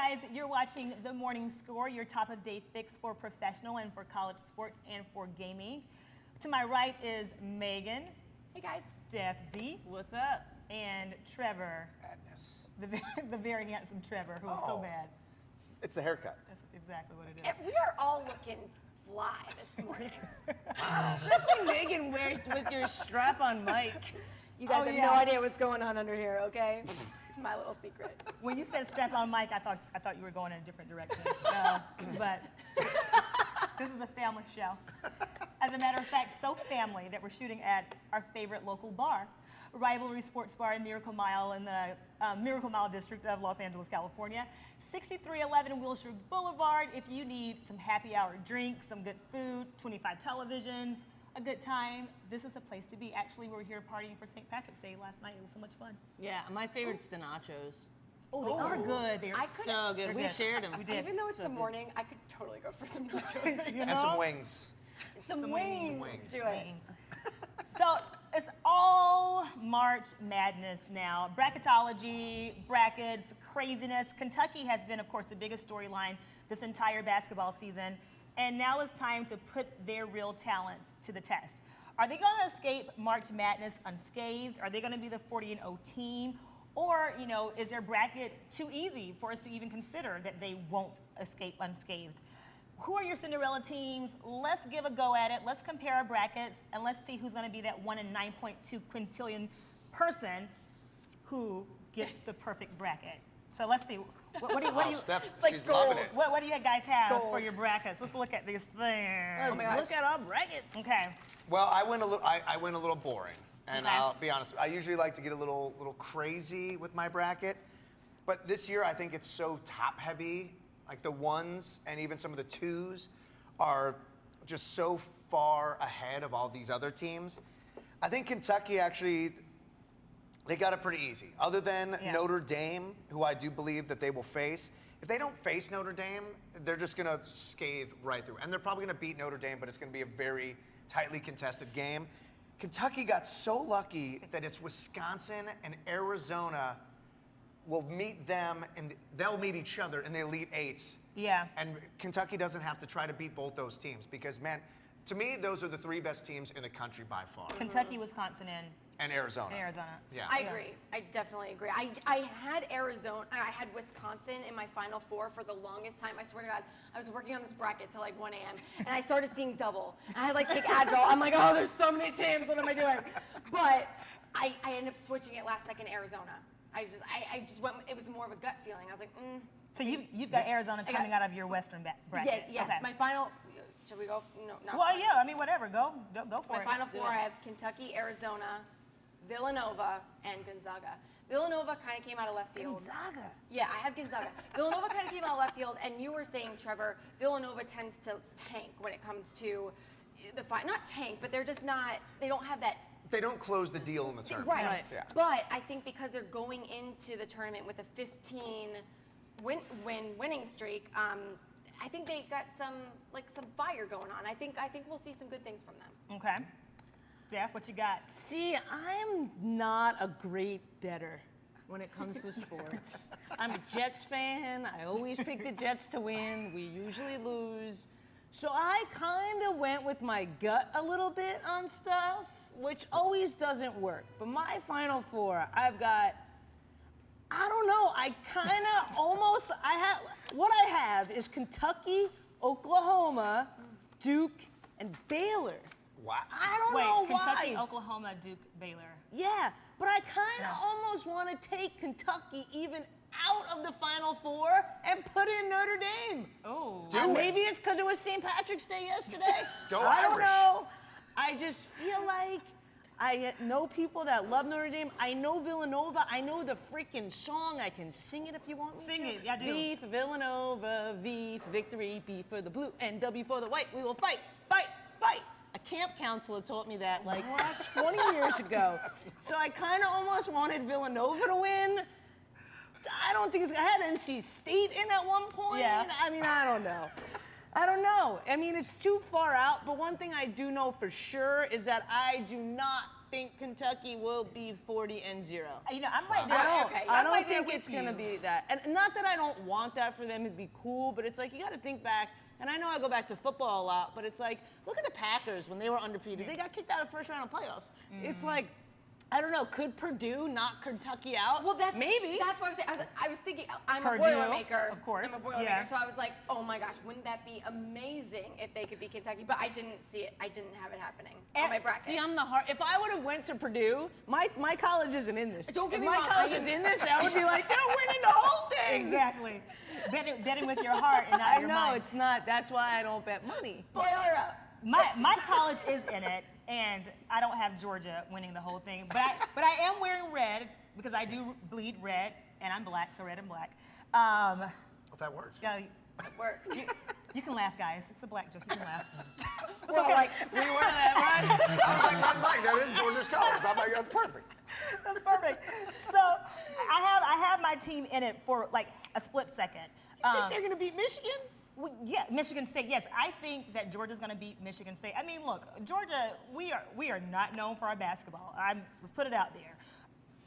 guys, you're watching The Morning Score, your top of day fix for professional and for college sports and for gaming. To my right is Meghan. Hey guys. Stef Z. What's up? And Trevor. Madness. The very handsome Trevor, who is so bad. It's the haircut. That's exactly what it is. We are all looking fly this morning. Especially Megan with your strap-on mic. You guys have no idea what's going on under here, okay? It's my little secret. When you said strap-on mic, I thought you were going in a different direction. No, but this is a family show. As a matter of fact, so family that we're shooting at our favorite local bar, Rivalry Sports Bar in Miracle Mile in the Miracle Mile district of Los Angeles, California. 6311 Wilshire Boulevard. If you need some happy hour drinks, some good food, 25 televisions, a good time, this is the place to be. Actually, we were here partying for St. Patrick's Day last night. It was so much fun. Yeah, my favorite's the nachos. Oh, they are good. They are So good. We shared them. We did. Even though it's the morning, I could totally go for some nachos. You know? And some wings. Some wings. Some wings. Do it. So it's all March Madness now. Bracket-ology, brackets, craziness. Kentucky has been, of course, the biggest storyline this entire basketball season. And now it's time to put their real talents to the test. Are they going to escape March Madness unscathed? Are they going to be the 40-0 team? Or, you know, is their bracket too easy for us to even consider that they won't escape unscathed? Who are your Cinderella teams? Let's give a go at it. Let's compare our brackets, and let's see who's going to be that 1 in 9.2 quintillion person who gets the perfect bracket. So let's see. What do you Steph, like she's gold. loving it. what do you guys have Gold. for your brackets? Let's look at these things. Let's look at our brackets. Okay. Well, I went a little boring, and Okay. I'll be honest. I usually like to get a little crazy with my bracket, but this year I think it's so top heavy. Like the ones and even some of the twos are just so far ahead of all these other teams. I think Kentucky actually, they got it pretty easy. Other than Notre Dame, who I do believe that they will face. If they don't face Notre Dame, they're just going to scathe right through. And they're probably going to beat Notre Dame, but it's going to be a very tightly contested game. Kentucky got so lucky that it's Wisconsin and Arizona will meet them, and they'll meet each other in the Elite Eights. Yeah. And Kentucky doesn't have to try to beat both those teams because, man, to me, those are the three best teams in the country by far. Kentucky, Wisconsin, and Arizona. Yeah. I agree. I definitely agree. I had Arizona, I had Wisconsin in my Final Four for the longest time. I swear to God, I was working on this bracket till like 1 a.m. and I started seeing double. I had to like take Advil. I'm like, oh, there's so many teams. What am I doing? But I ended up switching it last second Arizona. I just went. It was more of a gut feeling. I was like, So you've got Arizona coming out of your Western bracket. Yes. Okay. My final. Should we go? No. Not Well, yeah. I mean, whatever. Go for my it. Final Four, I have Kentucky, Arizona, Villanova, and Gonzaga. Villanova kind of came out of left field. Gonzaga. Yeah, I have Gonzaga. Villanova kind of came out of left field, and you were saying, Trevor, Villanova tends to tank when it comes to the fight. Not tank, but they're just not. They don't have that. They don't close the deal in the tournament. Right. Yeah. But I think because they're going into the tournament with a 15 winning streak, I think they got some fire going on. I think we'll see some good things from them. Okay. Steph, what you got? See, I'm not a great bettor when it comes to sports. I'm a Jets fan. I always pick the Jets to win. We usually lose. So I kind of went with my gut a little bit on stuff, which always doesn't work. But my Final Four, I've got, I don't know, what I have is Kentucky, Oklahoma, Duke, and Baylor. Wow. I don't know Kentucky, why. Oklahoma, Duke, Baylor. Yeah, but I kind of almost want to take Kentucky even out of the Final Four and put in Notre Dame. Oh. Maybe it's because it was St. Patrick's Day yesterday. Go I don't Irish. know. I just feel like I know people that love Notre Dame. I know Villanova. I know the freaking song. I can sing it if you want me Sing to. it, I do. V for Villanova, V for victory, B for the blue, and W for the white. We will fight, fight, fight. A camp counselor taught me that like 20 years ago. So I kind of almost wanted Villanova to win. I don't think I had NC State in at one point. Yeah. I mean, I don't know. I mean, it's too far out, but one thing I do know for sure is that I do not think Kentucky will be 40-0. You know, I'm right there. Okay. I I'm don't right there think with it's going to you. be that. And not that I don't want that for them to be cool, but it's like you got to think back. And I know I go back to football a lot, but it's like, look at the Packers when they were undefeated. They got kicked out of the first round of playoffs. It's like, I don't know, could Purdue knock Kentucky out? Well, maybe. That's what I was saying. I was thinking, I'm Purdue, a Boilermaker. of course, I'm a Boilermaker. yeah. So I was like, oh my gosh, wouldn't that be amazing if they could beat Kentucky? But I didn't see it. I didn't have it happening on my bracket. See, I'm the heart. If I would have went to Purdue, my college isn't in this. Don't get if me my wrong, college I is am- in this, I would be like, they're winning the whole thing. Exactly. Betting with your heart and not I your know mind. it's not. That's why I don't bet money. Boiler up. My college is in it, and I don't have Georgia winning the whole thing. But I am wearing red because I do bleed red, and I'm black, so red and black. Well, that works. Yeah, It works. you can laugh, guys. It's a black joke. You can laugh. We're all like, We were that, right? I was like, red and black. That is Georgia's colors. I'm like, that's perfect. That's perfect. So I have my team in it for like a split second. Think they're gonna beat Michigan? Well, yeah, Michigan State. Yes, I think that Georgia's going to beat Michigan State. I mean, look, Georgia, we are not known for our basketball. Let's put it out there.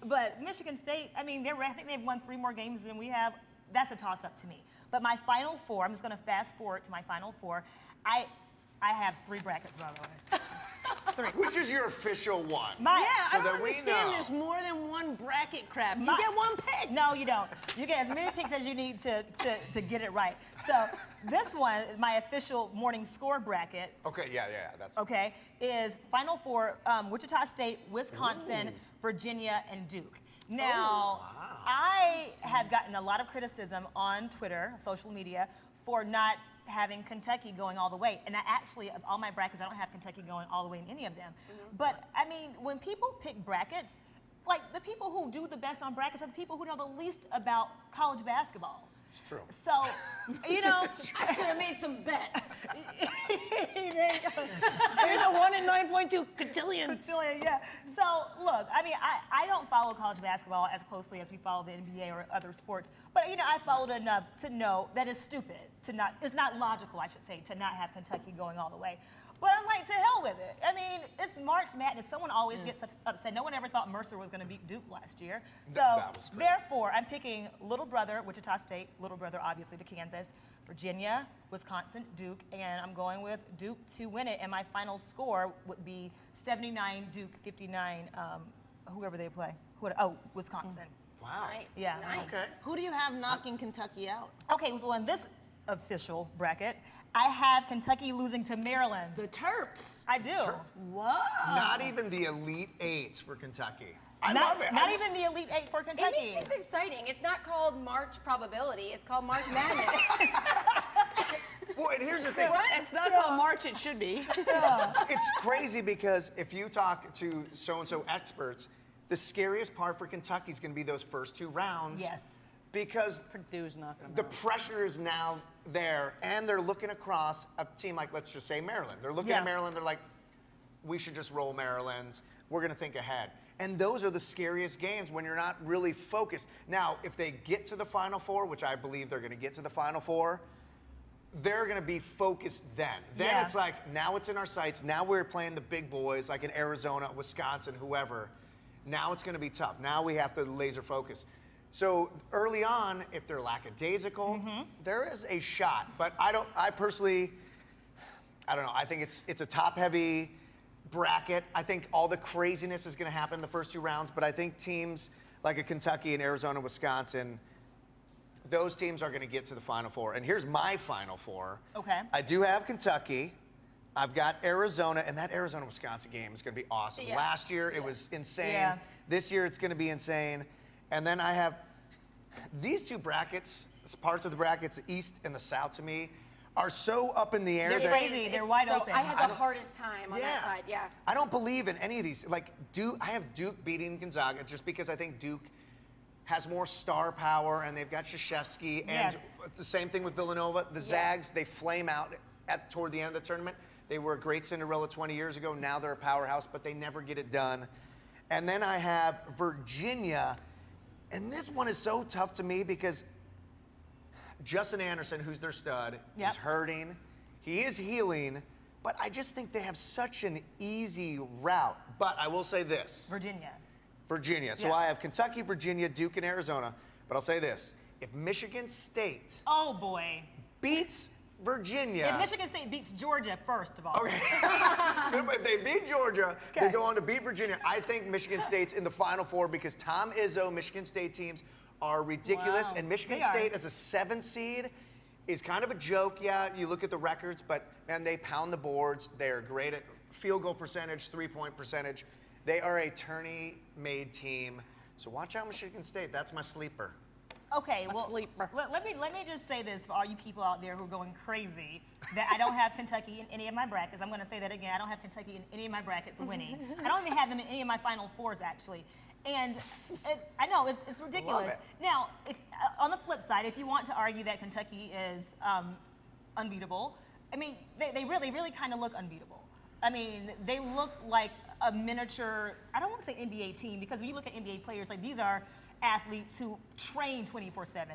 But Michigan State, I mean, I think they've won 3 more games than we have. That's a toss-up to me. But my Final Four, I'm just going to fast forward to my Final Four. I have 3 brackets, by the way. 3. Which is your official one? My- Yeah, So I that don't we understand know. there's more than one bracket crap. You My- get one pick. No, you don't. You get as many picks as you need to get it right. So this one, my official morning score bracket, Okay, yeah, that's. okay, is Final Four, Wichita State, Wisconsin, Virginia, and Duke. Now, wow. I have gotten a lot of criticism on Twitter, social media, for not having Kentucky going all the way. And I actually, of all my brackets, I don't have Kentucky going all the way in any of them. But, I mean, when people pick brackets, like, the people who do the best on brackets are the people who know the least about college basketball. It's true. So, you know, I should have made some bets. There's a 1 in 9.2 cotillion. Cotillion, yeah. So look, I mean, I don't follow college basketball as closely as we follow the NBA or other sports, but you know, I followed enough to know that it's stupid it's not logical, I should say, to not have Kentucky going all the way. But I'm like, to hell with it. I mean, it's March Madness. Someone always gets upset. No one ever thought Mercer was going to beat Duke last year. So That was great. therefore, I'm picking little brother, Wichita State, little brother, obviously, to Kansas, Virginia, Wisconsin, Duke, and I'm going with Duke to win it. And my final score would be 79 Duke, 59 whoever they play. Wisconsin. Wow. Nice. Yeah. Nice. Okay. Who do you have knocking Kentucky out? Okay, so in this official bracket, I have Kentucky losing to Maryland. The Terps. I do. Whoa. Not even the Elite Eights for Kentucky. I not, love it. Not even the Elite Eight for It Kentucky. makes things exciting. It's not called March probability. It's called March Madness. Well, and here's the thing. It's not called March, it should be. It's crazy because if you talk to so-and-so experts, the scariest part for Kentucky is going to be those first 2 rounds. Yes. Because Purdue's not going to the pressure is now there, and they're looking across a team like, let's just say, Maryland. They're looking Yeah. at Maryland, they're like, we should just roll Maryland. We're going to think ahead. And those are the scariest games when you're not really focused. Now, if they get to the Final Four, which I believe they're going to get to the Final Four, they're going to be focused then. Then Yeah. it's like, now it's in our sights. Now we're playing the big boys like in Arizona, Wisconsin, whoever. Now it's going to be tough. Now we have to laser focus. So early on, if they're lackadaisical, there is a shot. But I personally don't know. I think it's a top-heavy bracket. I think all the craziness is going to happen in the first 2 rounds. But I think teams like a Kentucky and Arizona, Wisconsin, those teams are going to get to the Final Four. And here's my Final Four. Okay. I do have Kentucky. I've got Arizona, and that Arizona-Wisconsin game is going to be awesome. Yeah. Last year, it was insane. Yeah. This year, it's going to be insane. And then I have these 2 brackets, parts of the brackets, the East and the South, to me, are so up in the air They're that crazy. They're wide open. I had the hardest time on that side. Yeah. I don't believe in any of these. Like Duke, I have Duke beating Gonzaga just because I think Duke has more star power, and they've got Krzyzewski, and Yes. the same thing with Villanova. The Zags, they flame out toward the end of the tournament. They were a great Cinderella 20 years ago. Now they're a powerhouse, but they never get it done. And then I have Virginia, and this one is so tough to me because Justin Anderson, who's their stud, Yep. is hurting. He is healing, but I just think they have such an easy route. But I will say this. Virginia. So Yeah. I have Kentucky, Virginia, Duke, and Arizona. But I'll say this. If Michigan State Oh boy. beats Virginia. If Michigan State beats Georgia, first of all. Okay. If they beat Georgia, they Okay. go on to beat Virginia. I think Michigan State's in the Final Four because Tom Izzo, Michigan State teams are ridiculous. Wow. And Michigan They are. State as a 7 seed is kind of a joke. Yeah, you look at the records, but man, they pound the boards. They're great at field goal percentage, 3-point percentage. They are a tourney-made team. So watch out, Michigan State. That's my sleeper. Okay, well, sleeper. let me just say this for all you people out there who are going crazy that I don't have Kentucky in any of my brackets. I'm going to say that again. I don't have Kentucky in any of my brackets winning. I don't even have them in any of my Final Fours, actually. And I know it's ridiculous. Love it. Now, if, on the flip side, if you want to argue that Kentucky is unbeatable, I mean, they really kind of look unbeatable. I mean, they look like a miniature, I don't want to say NBA team, because when you look at NBA players, like these are athletes who train 24/7.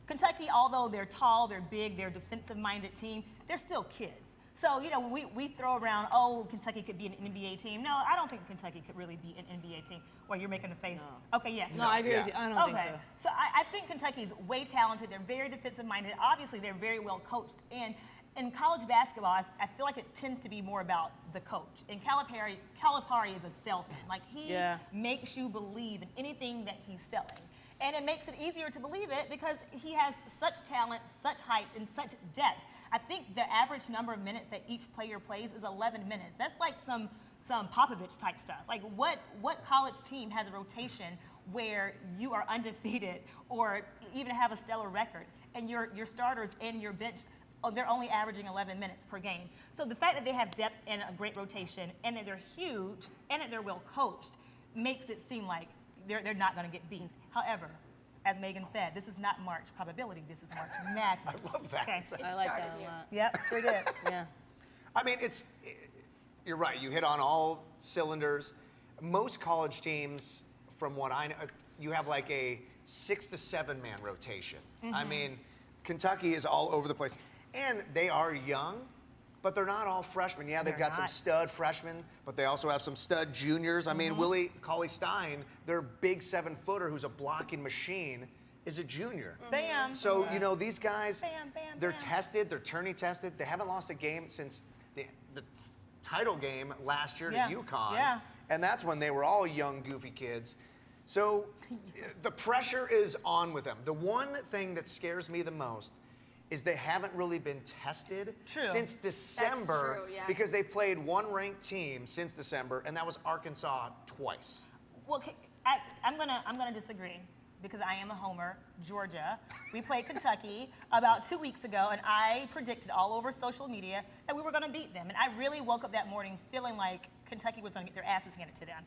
Kentucky, although they're tall, they're big, they're a defensive-minded team, they're still kids. So, you know, we throw around, oh, Kentucky could be an NBA team. No, I don't think Kentucky could really be an NBA team. Well, you're making a face. No. Okay, yeah. No, I agree with you. I don't think Okay, so I think Kentucky's way talented. They're very defensive-minded. Obviously, they're very well coached. And in college basketball, I feel like it tends to be more about the coach. And Calipari is a salesman. Like, he makes you believe in anything that he's selling. And it makes it easier to believe it because he has such talent, such height, and such depth. I think the average number of minutes that each player plays is 11 minutes. That's like some Popovich type stuff. Like, what college team has a rotation where you are undefeated or even have a stellar record and your starters and your bench, they're only averaging 11 minutes per game. So the fact that they have depth and a great rotation and that they're huge and that they're well coached makes it seem like they're not going to get beat. However, as Meghan said, this is not March probability. This is March madness. I love that. Okay. I like that started a here. lot. Yep, sure did. Yeah. I mean, you're right. You hit on all cylinders. Most college teams, from what I know, you have like a 6 to 7 man rotation. I mean, Kentucky is all over the place. And they are young, but they're not all freshmen. Yeah, they've They're got some not. stud freshmen, but they also have some stud juniors. I mean, Willie Cauley-Stein, their big 7-footer who's a blocking machine, is a junior. Bam. So, you know, these guys, Bam, bam, they're bam. tested, they're tourney tested. They haven't lost a game since the title game last year Yeah, to UConn. yeah. And that's when they were all young, goofy kids. So the pressure is on with them. The one thing that scares me the most is they haven't really been tested True. since December true, yeah. because they played one ranked team since December, and that was Arkansas twice. Well, I'm gonna disagree because I am a homer. Georgia, we played Kentucky about 2 weeks ago, and I predicted all over social media that we were gonna beat them. And I really woke up that morning feeling like Kentucky was gonna get their asses handed to them.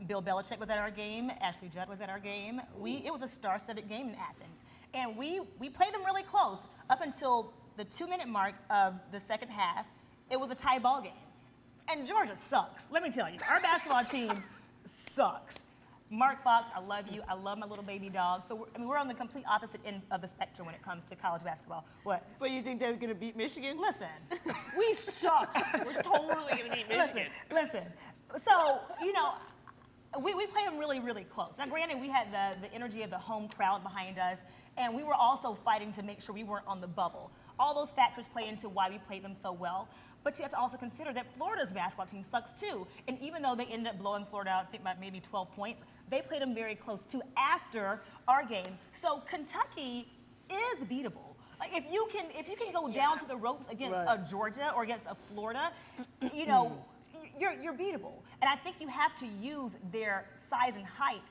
Bill Belichick was at our game. Ashley Judd was at our game. It was a star-studded game in Athens, and we played them really close up until the 2-minute mark of the second half. It was a tie ball game, and Georgia sucks. Let me tell you, our basketball team sucks. Mark Fox, I love you. I love my little baby dog. So we're on the complete opposite end of the spectrum when it comes to college basketball. What? But you think they're going to beat Michigan? Listen, we suck. We're totally going to beat Michigan. Listen. So, you know, we played them really, really close. Now, granted, we had the energy of the home crowd behind us, and we were also fighting to make sure we weren't on the bubble. All those factors play into why we played them so well. But you have to also consider that Florida's basketball team sucks too. And even though they ended up blowing Florida out, I think by maybe 12 points, they played them very close too after our game. So Kentucky is beatable. Like if you can go down to the ropes against a Georgia or against a Florida, you know, you're beatable. And I think you have to use their size and height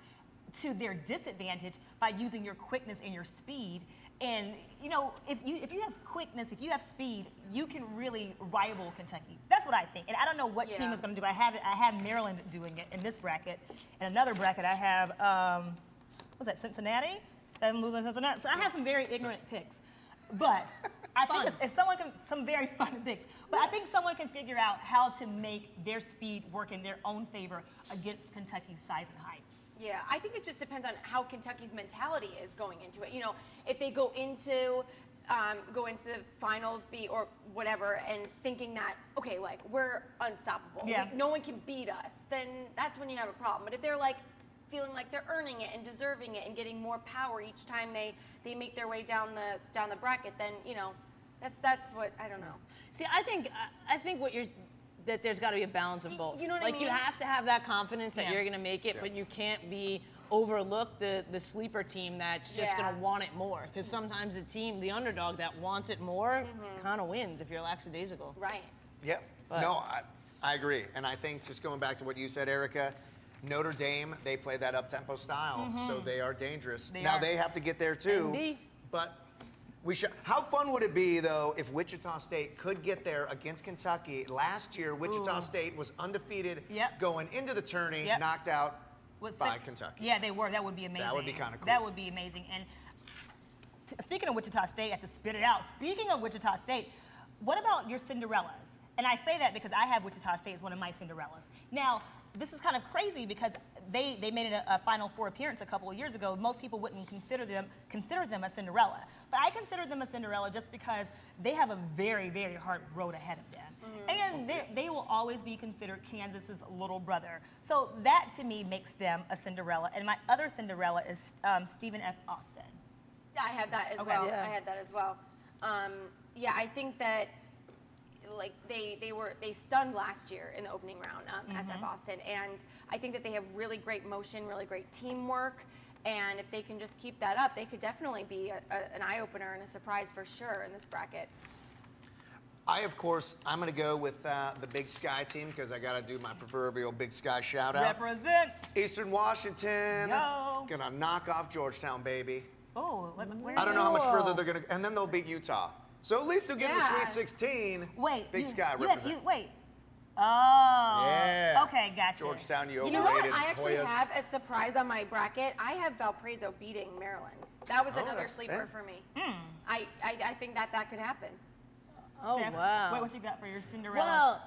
to their disadvantage by using your quickness and your speed. And you know, if you have quickness, if you have speed, you can really rival Kentucky. That's what I think. And I don't know what team is going to do. I have Maryland doing it in this bracket. In another bracket, I have what's that? Cincinnati. I'm losing Cincinnati. So I have some very ignorant picks. But I think if someone can, some very fun picks. But I think someone can figure out how to make their speed work in their own favor against Kentucky's size and height. Yeah, I think it just depends on how Kentucky's mentality is going into it. You know, if they go into go into the finals, or whatever, and thinking that, okay, like, we're unstoppable. Yeah. No one can beat us, then that's when you have a problem. But if they're like feeling like they're earning it and deserving it and getting more power each time they make their way down the bracket, then, you know, that's what, I don't know. See, I think that there's got to be a balance of both. You know what I like, mean? you have to have that confidence that Yeah. you're going to make it, but you can't overlook the sleeper team that's just Yeah. going to want it more. Because sometimes the underdog that wants it more, kind of wins if you're lackadaisical. Right. Yep. But- No, I agree. And I think just going back to what you said, Erica, Notre Dame, they play that up-tempo style, so they are dangerous. They now are. they have to get there too. Indy. But we should. How fun would it be though if Wichita State could get there against Kentucky? Last year, Wichita State was undefeated Yep. going into the tourney, Yep. knocked out With by six- Kentucky. Yeah, they were. That would be amazing. That would be kinda cool. That would be amazing. And speaking of Wichita State, I have to spit it out. Speaking of Wichita State, what about your Cinderellas? And I say that because I have Wichita State as one of my Cinderellas. Now, this is kind of crazy because they made it a Final Four appearance a couple of years ago. Most people wouldn't consider them a Cinderella. But I consider them a Cinderella just because they have a very, very hard road ahead of them. And they will always be considered Kansas's little brother. So that, to me, makes them a Cinderella. And my other Cinderella is Stephen F. Austin. I had that as Okay. well. Yeah. I had that as well. Yeah, I think that like they stunned last year in the opening round, SF Austin, and I think that they have really great motion, really great teamwork, and if they can just keep that up, they could definitely be an eye opener and a surprise for sure in this bracket. Of course, I'm going to go with the Big Sky team because I got to do my proverbial Big Sky shout out. Represent. Eastern Washington. Yo. Gonna knock off Georgetown, baby. Oh, where I don't know how much Cool. further they're gonna, and then they'll beat Utah. So at least they'll get to the Yeah. Sweet 16. Wait. Big Sky you represent. wait. Oh. Yeah. Okay, gotcha. Georgetown, you You know what? overrated. I actually Hoyas. have a surprise on my bracket. I have Valparaiso beating Maryland. That was Oh, another that's- sleeper yeah. for me. I think that could happen. Oh, Steph, wow. Wait, what you got for your Cinderella?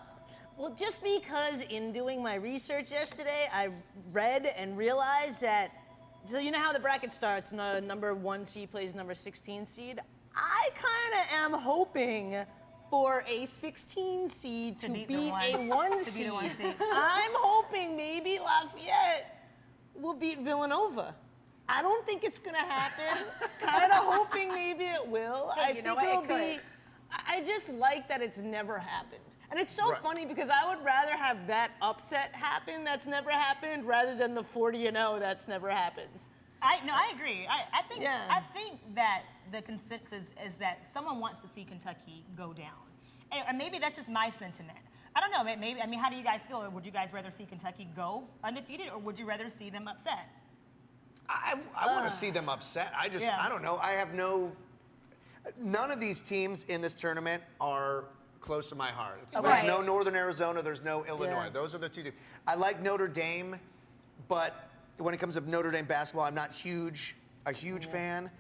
Well, just because in doing my research yesterday, I read and realized that, so you know how the bracket starts, number 1 seed plays number 16 seed? I kind of am hoping for a 16 seed to beat the one. a 1 To beat seed. a 1 seed. I'm hoping maybe Lafayette will beat Villanova. I don't think it's gonna happen. Kind of hoping maybe it will. Hey, I you know think what? it'll It be. could. I just like that it's never happened. And it's so Right. funny because I would rather have that upset happen that's never happened rather than the 40-0 that's never happened. I agree. I think Yeah. I think that the consensus is that someone wants to see Kentucky go down, and maybe that's just my sentiment. I don't know. Maybe I mean, how do you guys feel? Would you guys rather see Kentucky go undefeated, or would you rather see them upset? I want to see them upset. I don't know. I have none of these teams in this tournament are close to my heart. There's Right. no Northern Arizona, there's no Illinois. Yeah. Those are the two teams. I like Notre Dame, but when it comes to Notre Dame basketball, I'm not a huge fan.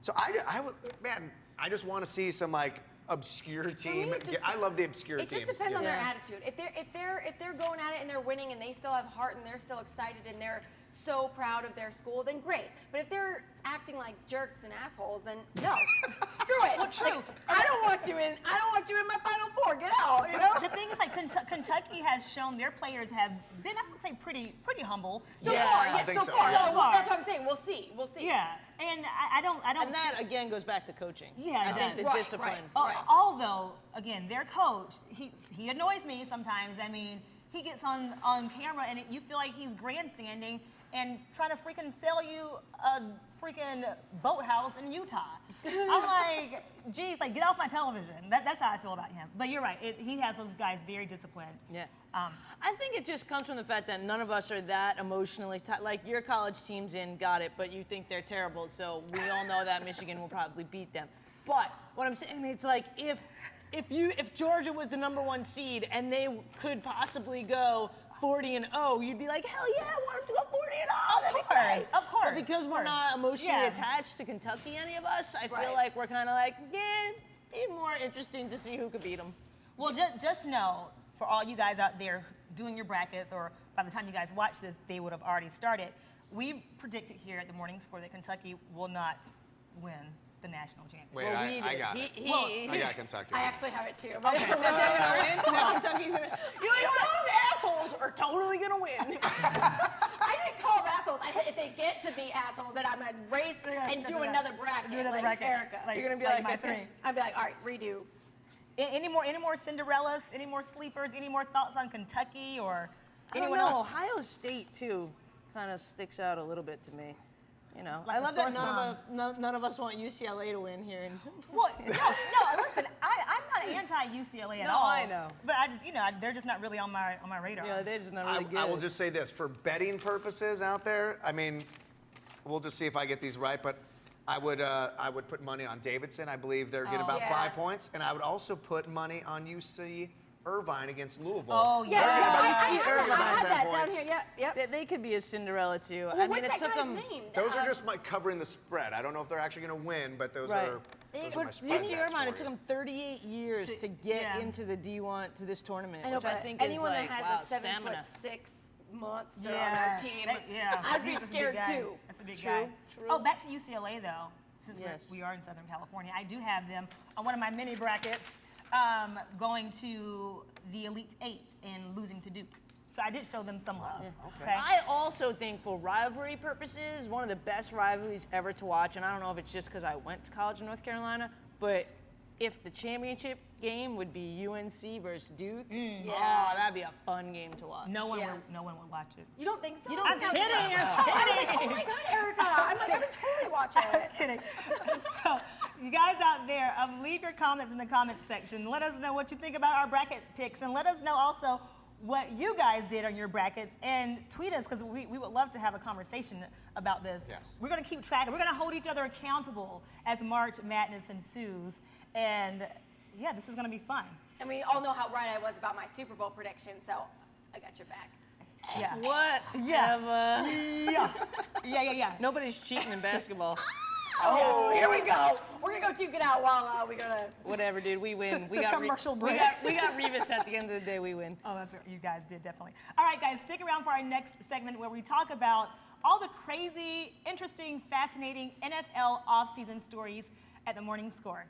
So I just want to see some like obscure team. it just- I love the obscure It teams. just depends on their Yeah. attitude. If they're going at it and they're winning and they still have heart and they're still excited and they're so proud of their school, then great. But if they're acting like jerks and assholes, then no, screw it. Well, true. Like, I don't want you in my Final Four. Get out. You know. The thing is, like Kentucky has shown their players have been, I would say, pretty humble. So Yeah, far, I yes, think so so. far. Yeah. So that's what I'm saying. We'll see. Yeah, and I don't. And that, again, goes back to coaching. Yeah, I it think does. the Right, discipline. right. Oh, although, again, their coach, he annoys me sometimes. I mean, he gets on camera and you feel like he's grandstanding and trying to freaking sell you a freaking boathouse in Utah. I'm like, geez, like, get off my television. That's how I feel about him. But you're right. He has those guys very disciplined. Yeah. I think it just comes from the fact that none of us are that emotionally tight. Like, your college team's in, got it, but you think they're terrible, so we all know that Michigan will probably beat them. But what I'm saying, it's like, if Georgia was the number 1 seed and they could possibly go 40-0, you'd be like, hell yeah, I want them to go 40-0. That'd be great. Of course. But because we're not emotionally Yeah. attached to Kentucky, any of us, I feel Right. like we're kind of like, yeah, be more interesting to see who could beat them. Well, just know, for all you guys out there doing your brackets, or by the time you guys watch this, they would have already started. We predicted here at the Morning Score that Kentucky will not win the national champion. Wait, Well, I got it. I got Kentucky. I actually have it too. That they are in. Kentucky's gonna. You know, those assholes are totally gonna win. I didn't call them assholes. I said if they get to be assholes, then I'm gonna race and do another bracket. Do another like bracket. Erica. You're gonna be like my three. I'd be like, all right, redo. Any more Cinderellas? Any more sleepers? Any more thoughts on Kentucky or I don't anyone know. else? Ohio State too kind of sticks out a little bit to me. You know, Like I a love that sore none of us want UCLA to win here. Well, no, listen, I'm not anti-UCLA at No, all. I know. But I just, they're just not really on my radar. Yeah, they're just not really good. I will just say this, for betting purposes out there, I mean, we'll just see if I get these right, but I would put money on Davidson. I believe they're getting about yeah. 5 points. And I would also put money on UC Irvine against Louisville. Oh, Yeah, They're getting about I 10 have that down points. here. Yep. They could be a Cinderella too. Well, I mean, what's it that took guy's them. name? Those are just my covering the spread. I don't know if they're actually going to win, but those Right. are my But spread UC bets Irvine, for it took you. them 38 years to get yeah. into the D1 to this tournament, I know, which I but think is anyone like that wow, has a 7'6" stamina. monster Yeah, on their team, yeah. I'd be That's a big scared guy. too. That's a big True, guy. true. Oh, back to UCLA though, since Yes. we are in Southern California. I do have them on one of my mini brackets, going to the Elite Eight and losing to Duke. So I did show them some love. Okay. I also think for rivalry purposes, one of the best rivalries ever to watch, and I don't know if it's just because I went to college in North Carolina, but if the championship game would be UNC versus Duke, Yeah. oh, that'd be a fun game to watch. No one Yeah. would watch it. You don't think so? You don't I'm think kidding. so? I'm Oh kidding. my God, Erica! I'm like, I would totally watch it. Kidding. So, you guys out there, leave your comments in the comments section. Let us know what you think about our bracket picks, and let us know also what you guys did on your brackets, and tweet us because we would love to have a conversation about this. Yes. We're going to keep track. We're going to hold each other accountable as March Madness ensues, and yeah, this is going to be fun. And we all know how right I was about my Super Bowl prediction, so I got your back. Yeah. Whatever. Yeah. Nobody's cheating in basketball. Oh, here we go. We're gonna go duke it out while we go to. Whatever, dude. We win. To commercial break. We got Revis at the end of the day. We win. Oh, that's what you guys did, definitely. All right, guys, stick around for our next segment where we talk about all the crazy, interesting, fascinating NFL offseason stories at the Morning Score.